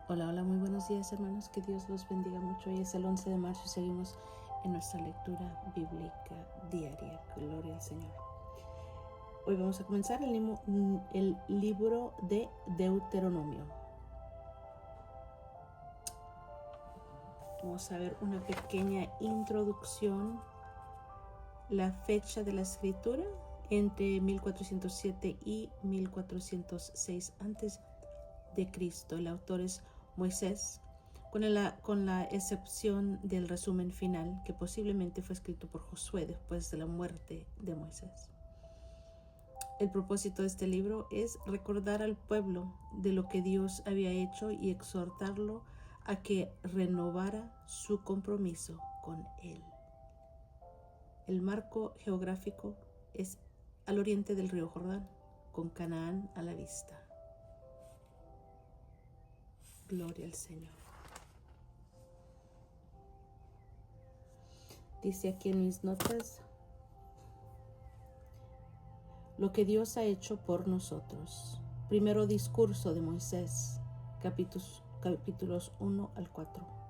Hola, hola, muy buenos días hermanos, que Dios los bendiga mucho. Hoy es el 11 de marzo y seguimos en nuestra lectura bíblica diaria. Gloria al Señor. Hoy vamos a comenzar el libro de Deuteronomio. Vamos a ver una pequeña introducción. La fecha de la escritura entre 1407 y 1406 antes de Cristo. El autor es Moisés, con la excepción del resumen final, que posiblemente fue escrito por Josué después de la muerte de Moisés. El propósito de este libro es recordar al pueblo de lo que Dios había hecho y exhortarlo a que renovara su compromiso con Él. El marco geográfico es al oriente del río Jordán, con Canaán a la vista. Gloria al Señor. Dice aquí en mis notas lo que Dios ha hecho por nosotros. Primero discurso de Moisés, capítulos 1 al 4.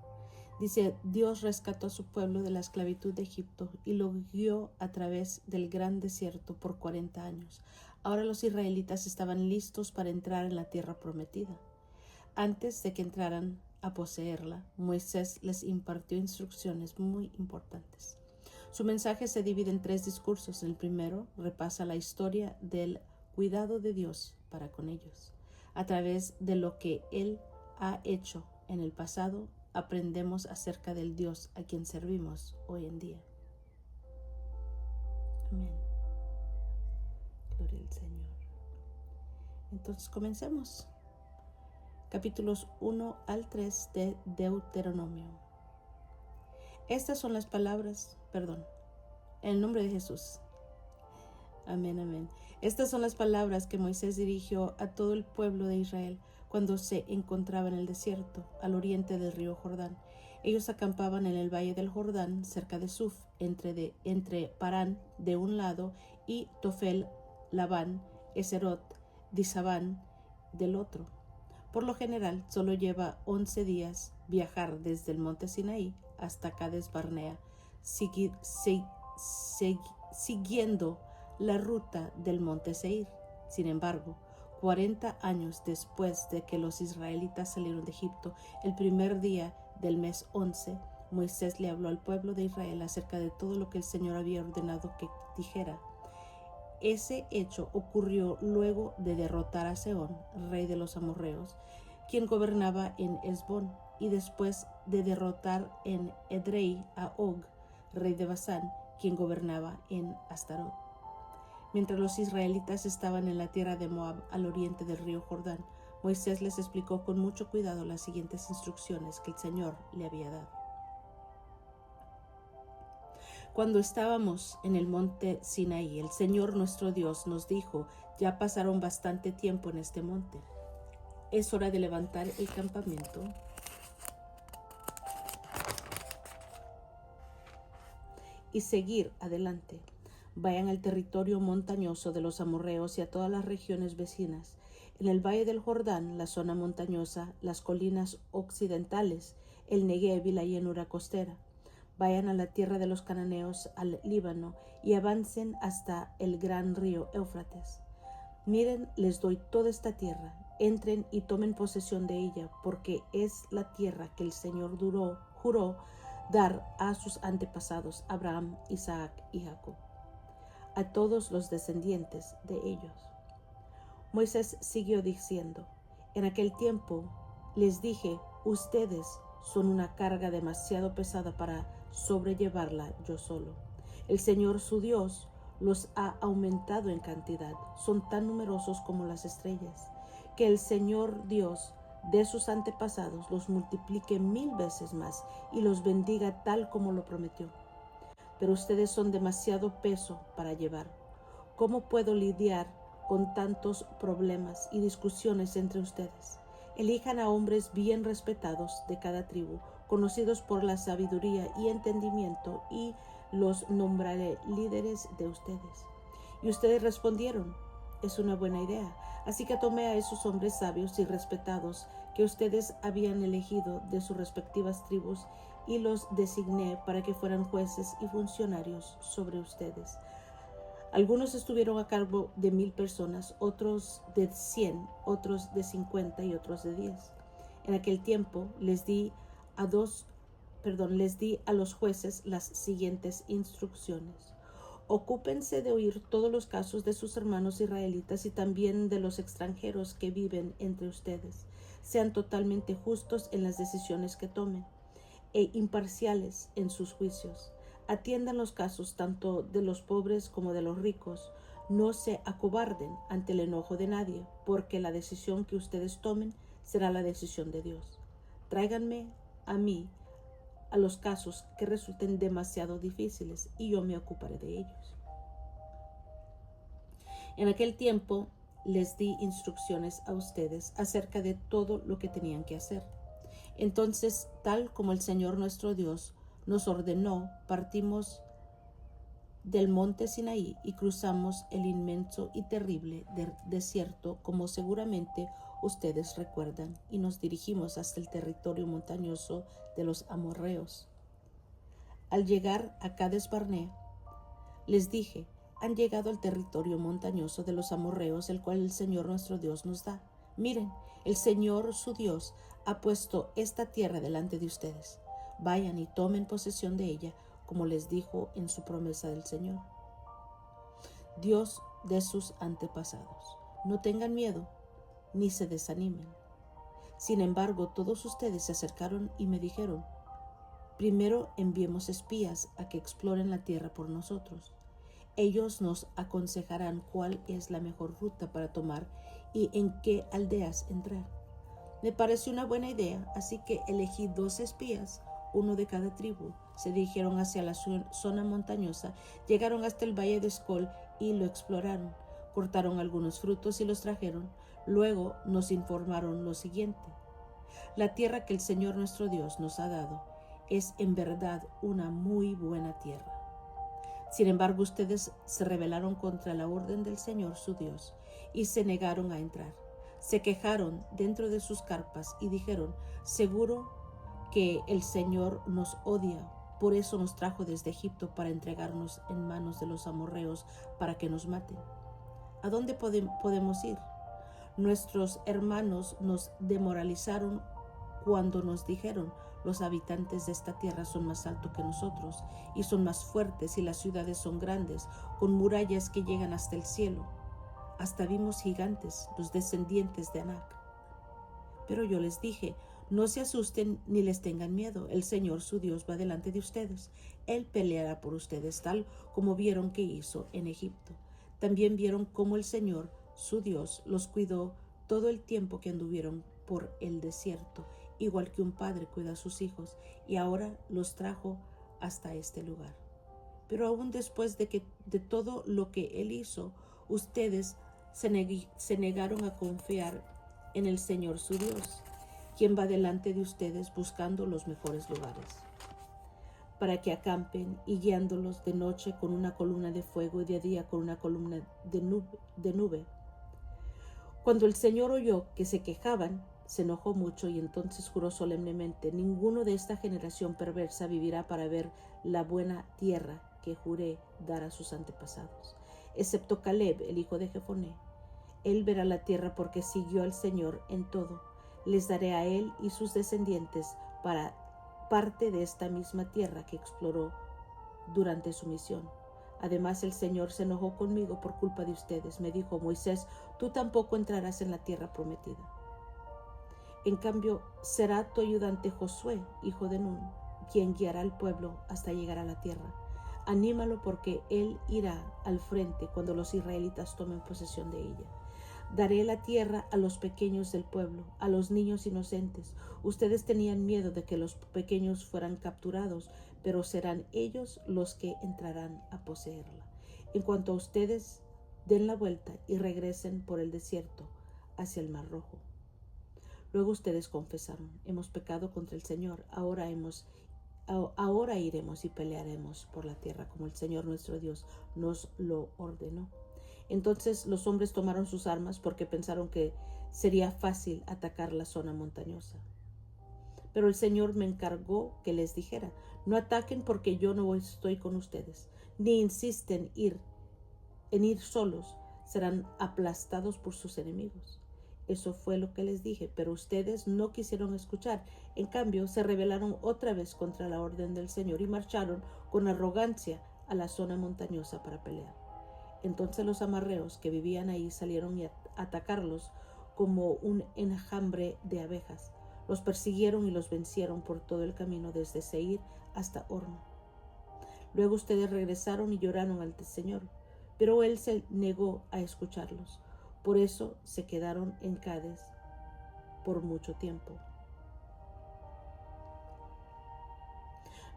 Dice: Dios rescató a su pueblo de la esclavitud de Egipto y lo guió a través del gran desierto por 40 años. Ahora los israelitas estaban listos para entrar en la tierra prometida. Antes de que entraran a poseerla, Moisés les impartió instrucciones muy importantes. Su mensaje se divide en 3 discursos. El primero repasa la historia del cuidado de Dios para con ellos. A través de lo que Él ha hecho en el pasado, aprendemos acerca del Dios a quien servimos hoy en día. Amén. Gloria al Señor. Entonces comencemos. Capítulos 1 al 3 de Deuteronomio. Estas son las palabras, en el nombre de Jesús. Amén, amén. Estas son las palabras que Moisés dirigió a todo el pueblo de Israel cuando se encontraba en el desierto, al oriente del río Jordán. Ellos acampaban en el valle del Jordán, cerca de Suf, entre Parán de un lado y Tofel, Labán, Eserot, Disabán del otro. Por lo general, solo lleva 11 días viajar desde el monte Sinaí hasta Cades Barnea, siguiendo la ruta del monte Seir. Sin embargo, 40 años después de que los israelitas salieron de Egipto, el primer día del mes 11, Moisés le habló al pueblo de Israel acerca de todo lo que el Señor había ordenado que dijera. Ese hecho ocurrió luego de derrotar a Sehón, rey de los amorreos, quien gobernaba en Hesbón, y después de derrotar en Edrei a Og, rey de Basán, quien gobernaba en Astarot. Mientras los israelitas estaban en la tierra de Moab, al oriente del río Jordán, Moisés les explicó con mucho cuidado las siguientes instrucciones que el Señor le había dado. Cuando estábamos en el monte Sinaí, el Señor nuestro Dios nos dijo: ya pasaron bastante tiempo en este monte. Es hora de levantar el campamento y seguir adelante. Vayan al territorio montañoso de los amorreos y a todas las regiones vecinas. En el valle del Jordán, la zona montañosa, las colinas occidentales, el Negev y la llanura costera. Vayan a la tierra de los cananeos, al Líbano, y avancen hasta el gran río Éufrates. Miren, les doy toda esta tierra. Entren y tomen posesión de ella, porque es la tierra que el Señor juró dar a sus antepasados, Abraham, Isaac y Jacob, a todos los descendientes de ellos. Moisés siguió diciendo: en aquel tiempo les dije, ustedes son una carga demasiado pesada para sobrellevarla yo solo. El Señor su Dios los ha aumentado en cantidad, son tan numerosos como las estrellas. Que el Señor Dios de sus antepasados los multiplique 1000 veces más y los bendiga tal como lo prometió. Pero ustedes son demasiado peso para llevar. ¿Cómo puedo lidiar con tantos problemas y discusiones entre ustedes? Elijan a hombres bien respetados de cada tribu, conocidos por la sabiduría y entendimiento, y los nombraré líderes de ustedes. Y ustedes respondieron: es una buena idea. Así que tomé a esos hombres sabios y respetados que ustedes habían elegido de sus respectivas tribus, y los designé para que fueran jueces y funcionarios sobre ustedes. Algunos estuvieron a cargo de 1000 personas, otros de 100, otros de 50 y otros de 10. En aquel tiempo les di a los jueces las siguientes instrucciones. Ocúpense de oír todos los casos de sus hermanos israelitas y también de los extranjeros que viven entre ustedes. Sean totalmente justos en las decisiones que tomen e imparciales en sus juicios. Atiendan los casos tanto de los pobres como de los ricos. No se acobarden ante el enojo de nadie, porque la decisión que ustedes tomen será la decisión de Dios. Tráiganme a mí a los casos que resulten demasiado difíciles y yo me ocuparé de ellos. En aquel tiempo les di instrucciones a ustedes acerca de todo lo que tenían que hacer. Entonces, tal como el Señor nuestro Dios nos ordenó, partimos del monte Sinaí y cruzamos el inmenso y terrible desierto, como seguramente ustedes recuerdan, y nos dirigimos hasta el territorio montañoso de los amorreos. Al llegar a Cades Barnea, les dije: han llegado al territorio montañoso de los amorreos, el cual el Señor nuestro Dios nos da. Miren, el Señor su Dios ha puesto esta tierra delante de ustedes. Vayan y tomen posesión de ella, como les dijo en su promesa del Señor, Dios de sus antepasados. No tengan miedo, ni se desanimen. Sin embargo, todos ustedes se acercaron y me dijeron: primero enviemos espías a que exploren la tierra por nosotros. Ellos nos aconsejarán cuál es la mejor ruta para tomar y en qué aldeas entrar. Me pareció una buena idea, así que elegí 2 espías, uno de cada tribu. Se dirigieron hacia la zona montañosa, llegaron hasta el valle de Escol y lo exploraron. Cortaron algunos frutos y los trajeron. Luego nos informaron lo siguiente: la tierra que el Señor nuestro Dios nos ha dado es en verdad una muy buena tierra. Sin embargo, ustedes se rebelaron contra la orden del Señor su Dios y se negaron a entrar. Se quejaron dentro de sus carpas y dijeron: seguro que el Señor nos odia, por eso nos trajo desde Egipto para entregarnos en manos de los amorreos para que nos maten. ¿A dónde podemos ir? Nuestros hermanos nos demoralizaron cuando nos dijeron: los habitantes de esta tierra son más altos que nosotros y son más fuertes, y las ciudades son grandes, con murallas que llegan hasta el cielo. Hasta vimos gigantes, los descendientes de Anac. Pero yo les dije: no se asusten ni les tengan miedo. El Señor su Dios va delante de ustedes. Él peleará por ustedes, tal como vieron que hizo en Egipto. También vieron cómo el Señor su Dios los cuidó todo el tiempo que anduvieron por el desierto, igual que un padre cuida a sus hijos, y ahora los trajo hasta este lugar. Pero aún después de todo lo que Él hizo, ustedes se negaron a confiar en el Señor su Dios, quien va delante de ustedes buscando los mejores lugares, para que acampen, y guiándolos de noche con una columna de fuego y de día con una columna de nube. Cuando el Señor oyó que se quejaban, se enojó mucho y entonces juró solemnemente: ninguno de esta generación perversa vivirá para ver la buena tierra que juré dar a sus antepasados, excepto Caleb, el hijo de Jefoné. Él verá la tierra porque siguió al Señor en todo. Les daré a él y sus descendientes para parte de esta misma tierra que exploró durante su misión. Además, el Señor se enojó conmigo por culpa de ustedes. Me dijo: Moisés, tú tampoco entrarás en la tierra prometida. En cambio, será tu ayudante Josué, hijo de Nun, quien guiará al pueblo hasta llegar a la tierra. Anímalo, porque él irá al frente cuando los israelitas tomen posesión de ella. Daré la tierra a los pequeños del pueblo, a los niños inocentes. Ustedes tenían miedo de que los pequeños fueran capturados, pero serán ellos los que entrarán a poseerla. En cuanto a ustedes, den la vuelta y regresen por el desierto hacia el Mar Rojo. Luego ustedes confesaron: hemos pecado contra el Señor. Ahora iremos y pelearemos por la tierra como el Señor nuestro Dios nos lo ordenó. Entonces los hombres tomaron sus armas porque pensaron que sería fácil atacar la zona montañosa. Pero el Señor me encargó que les dijera: no ataquen porque yo no estoy con ustedes, ni insisten en ir solos, serán aplastados por sus enemigos. Eso fue lo que les dije, pero ustedes no quisieron escuchar. En cambio, se rebelaron otra vez contra la orden del Señor y marcharon con arrogancia a la zona montañosa para pelear. Entonces los amarreos que vivían ahí salieron a atacarlos como un enjambre de abejas. Los persiguieron y los vencieron por todo el camino desde Seir hasta Horma. Luego ustedes regresaron y lloraron al Señor, pero Él se negó a escucharlos. Por eso se quedaron en Cades por mucho tiempo.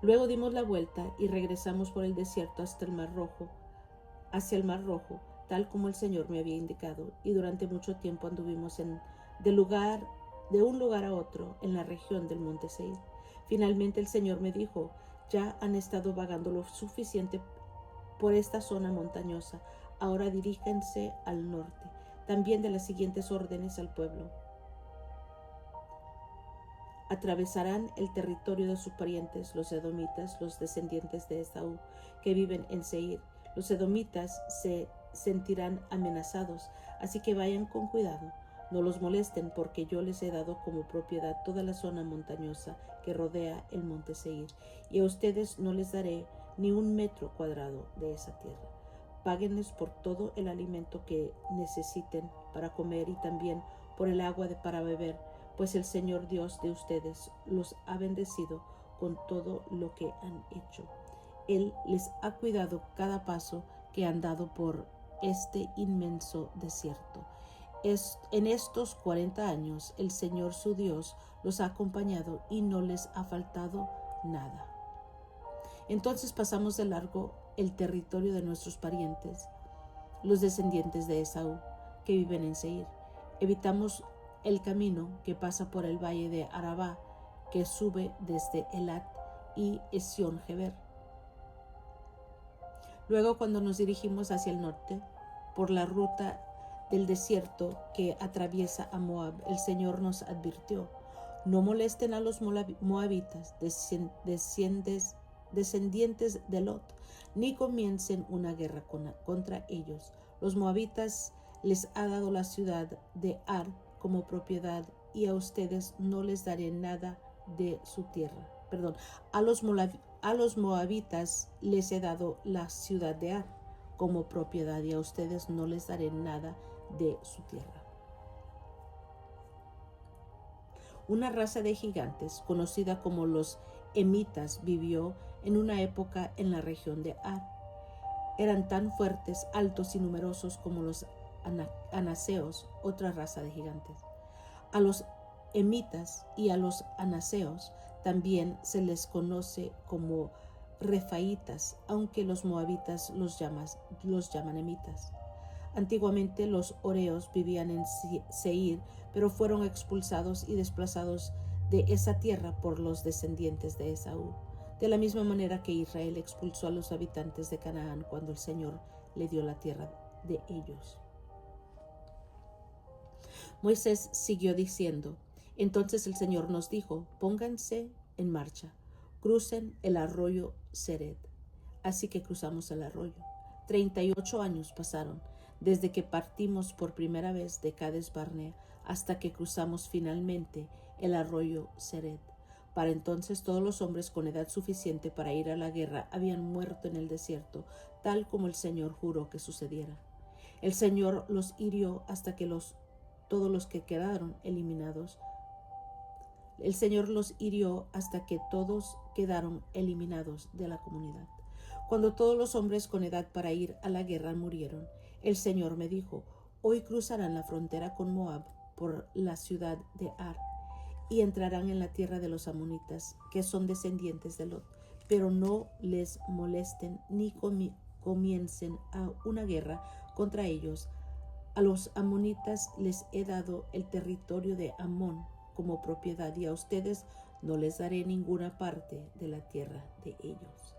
Luego dimos la vuelta y regresamos por el desierto hacia el Mar Rojo, tal como el Señor me había indicado, y durante mucho tiempo anduvimos de un lugar a otro en la región del monte Seir. Finalmente el Señor me dijo: ya han estado vagando lo suficiente por esta zona montañosa, ahora diríjanse al norte. También de las siguientes órdenes al pueblo: atravesarán el territorio de sus parientes, los edomitas, los descendientes de Esaú, que viven en Seir. Los edomitas se sentirán amenazados, así que vayan con cuidado. No los molesten, porque yo les he dado como propiedad toda la zona montañosa que rodea el monte Seir, y a ustedes no les daré ni un metro cuadrado de esa tierra. Páguenles por todo el alimento que necesiten para comer y también por el agua para beber, pues el Señor Dios de ustedes los ha bendecido con todo lo que han hecho. Él les ha cuidado cada paso que han dado por este inmenso desierto. En estos 40 años el Señor su Dios los ha acompañado y no les ha faltado nada. Entonces pasamos de largo el territorio de nuestros parientes, los descendientes de Esaú, que viven en Seir. Evitamos el camino que pasa por el valle de Arabá, que sube desde Elat y Esión-Geber. Luego, cuando nos dirigimos hacia el norte, por la ruta del desierto que atraviesa a Moab, el Señor nos advirtió: no molesten a los moabitas, descendientes de Lot, ni comiencen una guerra contra ellos. Los moabitas les ha dado la ciudad de Ar como propiedad, y a ustedes no les daré nada de su tierra. A los moabitas les he dado la ciudad de Ar como propiedad, y a ustedes no les daré nada de su tierra. Una raza de gigantes, conocida como los emitas, vivió en una época en la región de Ar. Eran tan fuertes, altos y numerosos como los anaseos, otra raza de gigantes. A los emitas y a los anaseos también se les conoce como refaitas, aunque los moabitas los llaman emitas. Antiguamente los horeos vivían en Seir, pero fueron expulsados y desplazados de esa tierra por los descendientes de Esaú, de la misma manera que Israel expulsó a los habitantes de Canaán cuando el Señor le dio la tierra de ellos. Moisés siguió diciendo: entonces el Señor nos dijo: pónganse en marcha, crucen el arroyo Sered. Así que cruzamos el arroyo. 38 años pasaron desde que partimos por primera vez de Cades Barnea hasta que cruzamos finalmente el arroyo Sered. Para entonces todos los hombres con edad suficiente para ir a la guerra habían muerto en el desierto, tal como el Señor juró que sucediera. El Señor los hirió hasta que todos los que quedaron eliminados. El Señor los hirió hasta que todos quedaron eliminados de la comunidad. Cuando todos los hombres con edad para ir a la guerra murieron, el Señor me dijo: hoy cruzarán la frontera con Moab por la ciudad de Ar y entrarán en la tierra de los amonitas, que son descendientes de Lot, pero no les molesten ni comiencen a una guerra contra ellos. A los amonitas les he dado el territorio de Amón como propiedad, y a ustedes no les daré ninguna parte de la tierra de ellos.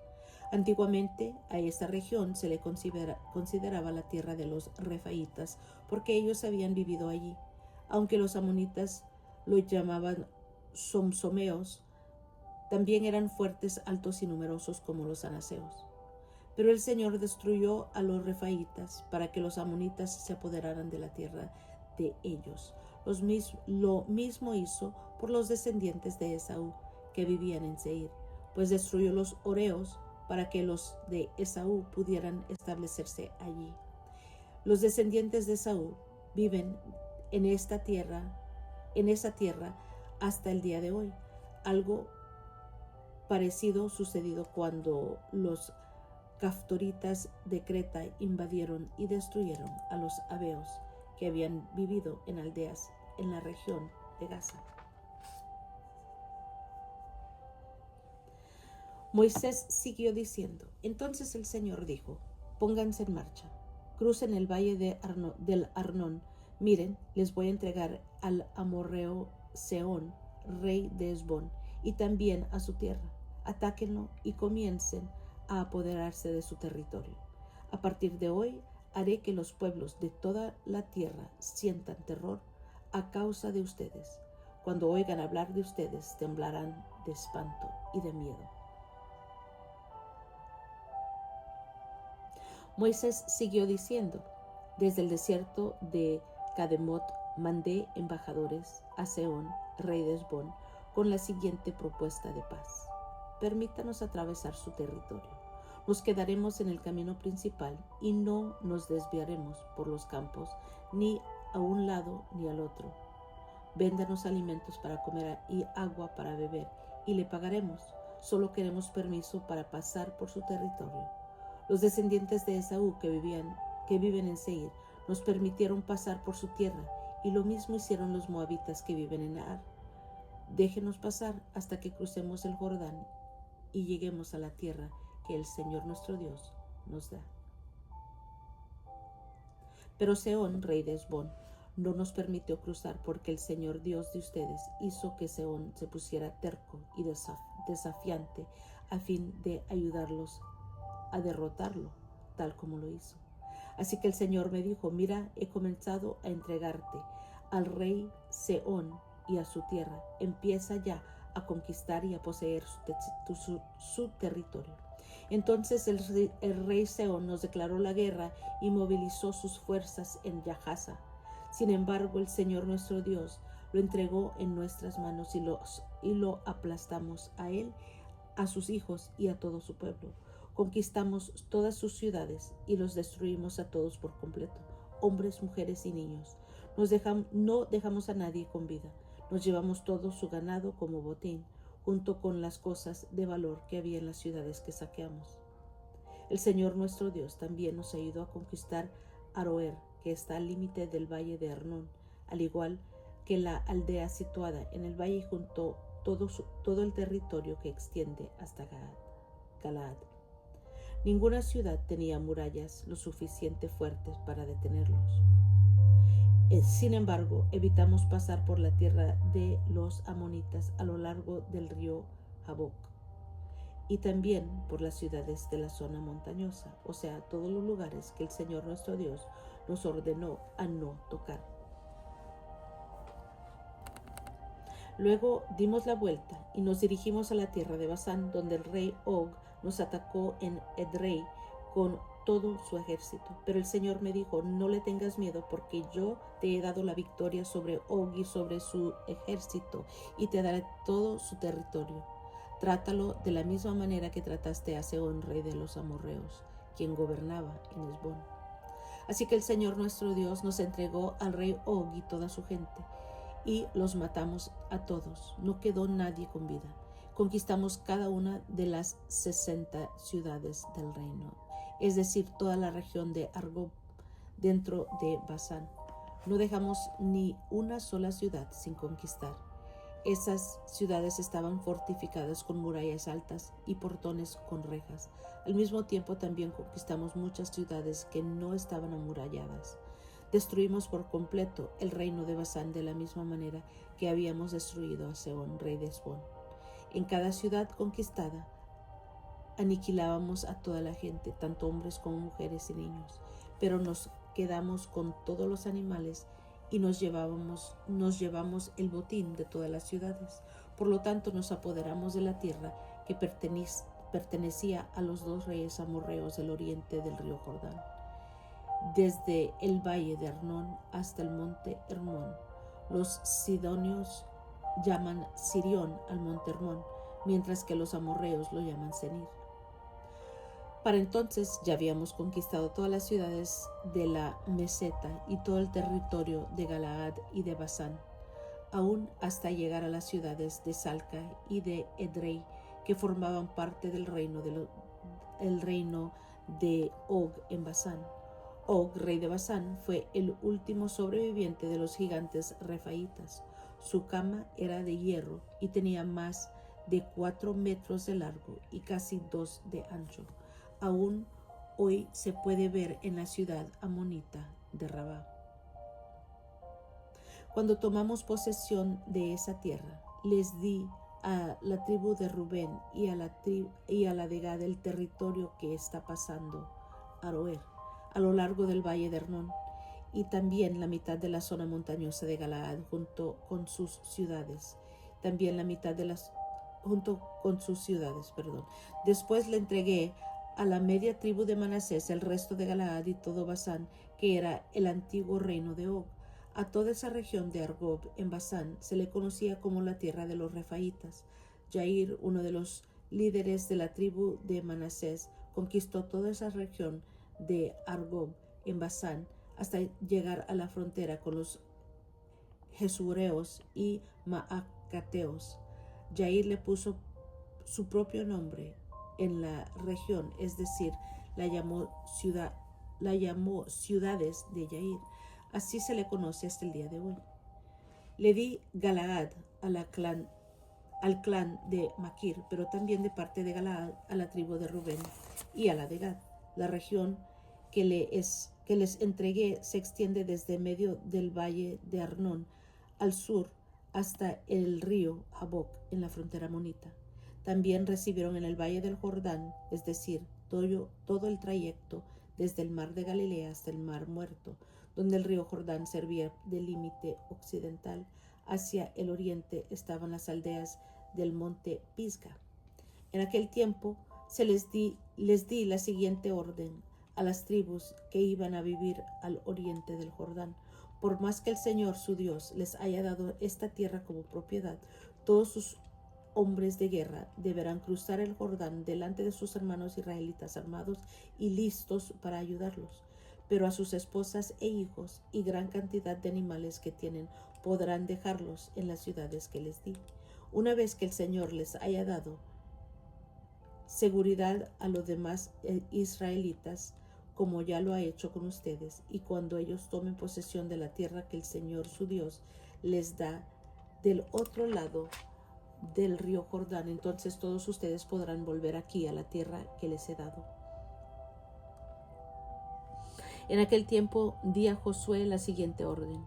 Antiguamente a esta región se le consideraba la tierra de los refaitas porque ellos habían vivido allí, aunque los amonitas lo llamaban somsomeos. También eran fuertes, altos y numerosos como los anaseos. Pero el Señor destruyó a los refaitas para que los amonitas se apoderaran de la tierra de ellos. Lo mismo hizo por los descendientes de Esaú que vivían en Seir, pues destruyó los horeos para que los de Esaú pudieran establecerse allí. Los descendientes de Esaú viven en esa tierra hasta el día de hoy. Algo parecido sucedido cuando los caftoritas de Creta invadieron y destruyeron a los abeos que habían vivido en aldeas en la región de Gaza. Moisés siguió diciendo: entonces el Señor dijo: pónganse en marcha, crucen el valle del Arnón. Miren, les voy a entregar al amorreo Sehón, rey de Hesbón, y también a su tierra. Atáquenlo y comiencen a apoderarse de su territorio. A partir de hoy haré que los pueblos de toda la tierra sientan terror a causa de ustedes. Cuando oigan hablar de ustedes, temblarán de espanto y de miedo. Moisés siguió diciendo: desde el desierto de Cademot mandé embajadores a Sehón, rey de Hesbón, con la siguiente propuesta de paz: permítanos atravesar su territorio. Nos quedaremos en el camino principal y no nos desviaremos por los campos, ni a un lado ni al otro. Véndanos alimentos para comer y agua para beber, y le pagaremos. Solo queremos permiso para pasar por su territorio. Los descendientes de Esaú que viven en Seir nos permitieron pasar por su tierra, y lo mismo hicieron los moabitas que viven en Ar. Déjenos pasar hasta que crucemos el Jordán y lleguemos a la tierra que el Señor nuestro Dios nos da. Pero Sehón, rey de Hesbón, no nos permitió cruzar porque el Señor Dios de ustedes hizo que Sehón se pusiera terco y desafiante a fin de ayudarlos a derrotarlo, tal como lo hizo. Así que el Señor me dijo: mira, he comenzado a entregarte al rey Sehón y a su tierra. Empieza ya a conquistar y a poseer su territorio. Entonces el rey Sehón nos declaró la guerra y movilizó sus fuerzas en Yahaza. Sin embargo, el Señor nuestro Dios lo entregó en nuestras manos y lo aplastamos a él, a sus hijos y a todo su pueblo. Conquistamos todas sus ciudades y los destruimos a todos por completo, hombres, mujeres y niños. No dejamos a nadie con vida. Nos llevamos todo su ganado como botín, junto con las cosas de valor que había en las ciudades que saqueamos. El Señor nuestro Dios también nos ayudó a conquistar Aroer, que está al límite del valle de Arnón, al igual que la aldea situada en el valle junto todo el territorio que extiende hasta Galaad. Ninguna ciudad tenía murallas lo suficiente fuertes para detenerlos. Sin embargo, evitamos pasar por la tierra de los amonitas a lo largo del río Jaboc y también por las ciudades de la zona montañosa, o sea, todos los lugares que el Señor nuestro Dios nos ordenó a no tocar. Luego dimos la vuelta y nos dirigimos a la tierra de Basán, donde el rey Og nos atacó en Edrei con todo su ejército. Pero el Señor me dijo: no le tengas miedo, porque yo te he dado la victoria sobre Og y sobre su ejército, y te daré todo su territorio. Trátalo de la misma manera que trataste a Sehón, rey de los amorreos, quien gobernaba en Hesbón. Así que el Señor nuestro Dios nos entregó al rey Og y toda su gente, y los matamos a todos. No quedó nadie con vida. Conquistamos cada una de las 60 ciudades del reino, es decir, toda la región de Argob dentro de Basán. No dejamos ni una sola ciudad sin conquistar. Esas ciudades estaban fortificadas con murallas altas y portones con rejas. Al mismo tiempo también conquistamos muchas ciudades que no estaban amuralladas. Destruimos por completo el reino de Basán de la misma manera que habíamos destruido a Sehón, rey de Hesbón. En cada ciudad conquistada aniquilábamos a toda la gente, tanto hombres como mujeres y niños, pero nos quedamos con todos los animales y nos llevamos el botín de todas las ciudades. Por lo tanto, nos apoderamos de la tierra que pertenecía a los 2 reyes amorreos del oriente del río Jordán, desde el valle de Arnón hasta el monte Hermón. Los sidonios llaman Sirión al monte Hermón, mientras que los amorreos lo llaman Senir. Para entonces ya habíamos conquistado todas las ciudades de la meseta y todo el territorio de Galaad y de Basán, aún hasta llegar a las ciudades de Salca y de Edrei, que formaban parte del reino de Og en Basán. Og, rey de Basán, fue el último sobreviviente de los gigantes refaitas. Su cama era de hierro y tenía más de 4 metros de largo y casi 2 de ancho. Aún hoy se puede ver en la ciudad amonita de Rabá. Cuando tomamos posesión de esa tierra, les di a la tribu de Rubén y a la de Gad el territorio que está pasando Aroer, a lo largo del valle de Hermón, y también la mitad de la zona montañosa de Galaad junto con sus ciudades. Después le entregué a la media tribu de Manasés el resto de Galaad y todo Basán, que era el antiguo reino de Og. A toda esa región de Argob en Basán se le conocía como la tierra de los refaitas. Jair, uno de los líderes de la tribu de Manasés, conquistó toda esa región de Argob en Basán hasta llegar a la frontera con los Jesureos y Maacateos. Jair le puso su propio nombre en la región, es decir, la llamó ciudades de Jair. Así se le conoce hasta el día de hoy. Le di Galaad al clan de Maquir, pero también de parte de Galaad a la tribu de Rubén y a la de Gad. La región que les entregué se extiende desde medio del valle de Arnón al sur hasta el río Jaboc en la frontera amonita. También recibieron en el valle del Jordán, es decir, todo el trayecto desde el mar de Galilea hasta el mar Muerto, donde el río Jordán servía de límite occidental. Hacia el oriente estaban las aldeas del monte Pisga. En aquel tiempo les di la siguiente orden a las tribus que iban a vivir al oriente del Jordán. Por más que el Señor su Dios les haya dado esta tierra como propiedad, todos sus hombres de guerra deberán cruzar el Jordán delante de sus hermanos israelitas armados y listos para ayudarlos. Pero a sus esposas e hijos y gran cantidad de animales que tienen podrán dejarlos en las ciudades que les di. Una vez que el Señor les haya dado seguridad a los demás israelitas, como ya lo ha hecho con ustedes, y cuando ellos tomen posesión de la tierra que el Señor su Dios les da del otro lado del río Jordán, entonces todos ustedes podrán volver aquí a la tierra que les he dado. En aquel tiempo di a Josué la siguiente orden: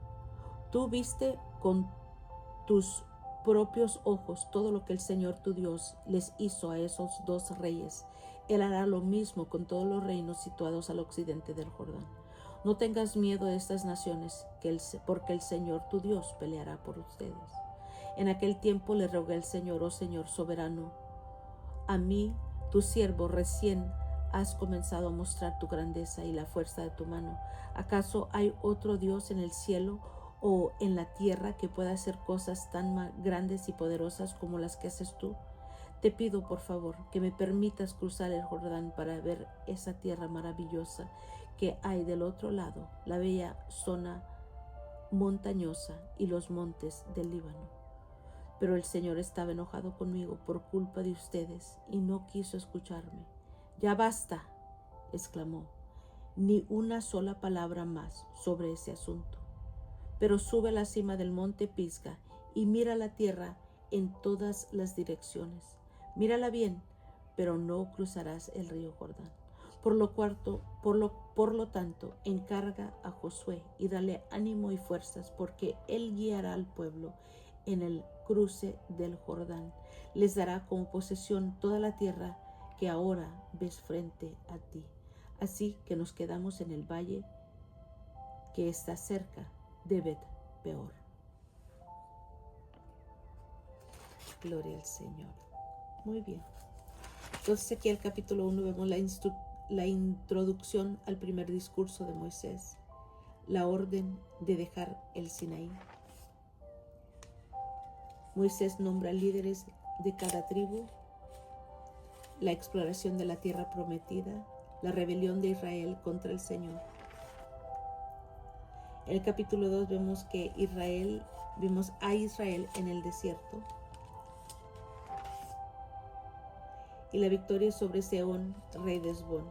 tú viste con tus propios ojos todo lo que el Señor tu Dios les hizo a esos 2 reyes. Él hará lo mismo con todos los reinos situados al occidente del Jordán. No tengas miedo de estas naciones, porque el Señor tu Dios peleará por ustedes. En aquel tiempo le rogué al Señor: oh Señor soberano, a mí, tu siervo, recién has comenzado a mostrar tu grandeza y la fuerza de tu mano. ¿Acaso hay otro Dios en el cielo o en la tierra que pueda hacer cosas tan grandes y poderosas como las que haces tú? Te pido, por favor, que me permitas cruzar el Jordán para ver esa tierra maravillosa que hay del otro lado, la bella zona montañosa y los montes del Líbano. Pero el Señor estaba enojado conmigo por culpa de ustedes y no quiso escucharme. Ya basta, exclamó, ni una sola palabra más sobre ese asunto. Pero sube a la cima del monte Pisga y mira la tierra en todas las direcciones. Mírala bien, pero no cruzarás el río Jordán. Por lo tanto, encarga a Josué y dale ánimo y fuerzas, porque él guiará al pueblo en el cruce del Jordán. Les dará como posesión toda la tierra que ahora ves frente a ti. Así que nos quedamos en el valle que está cerca de Bet Peor. Gloria al Señor. Muy bien. Entonces aquí en el capítulo 1 vemos la introducción al primer discurso de Moisés, la orden de dejar el Sinaí. Moisés nombra líderes de cada tribu, la exploración de la tierra prometida, la rebelión de Israel contra el Señor. En el capítulo 2 vemos a Israel en el desierto y la victoria sobre Sehón, rey de Hesbón.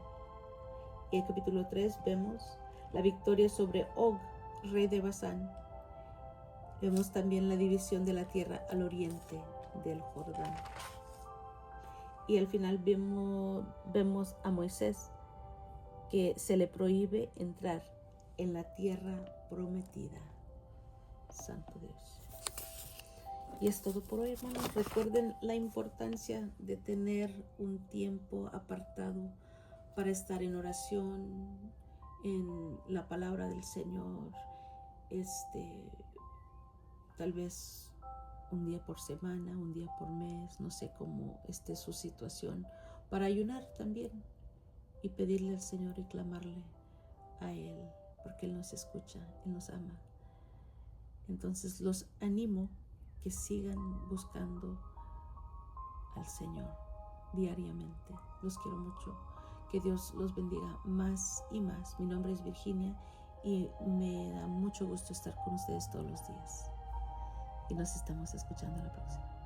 En el capítulo 3 vemos la victoria sobre Og, rey de Basán. Vemos también la división de la tierra al oriente del Jordán. Y al final vemos a Moisés que se le prohíbe entrar en la tierra prometida. Santo Dios. Y es todo por hoy, hermanos. Recuerden la importancia de tener un tiempo apartado para estar en oración, en la palabra del Señor. Tal vez un día por semana, un día por mes, no sé cómo esté su situación, para ayunar también y pedirle al Señor y clamarle a Él, porque Él nos escucha, Él nos ama. Entonces los animo que sigan buscando al Señor diariamente. Los quiero mucho. Que Dios los bendiga más y más. Mi nombre es Virginia y me da mucho gusto estar con ustedes todos los días. Y nos estamos escuchando la próxima.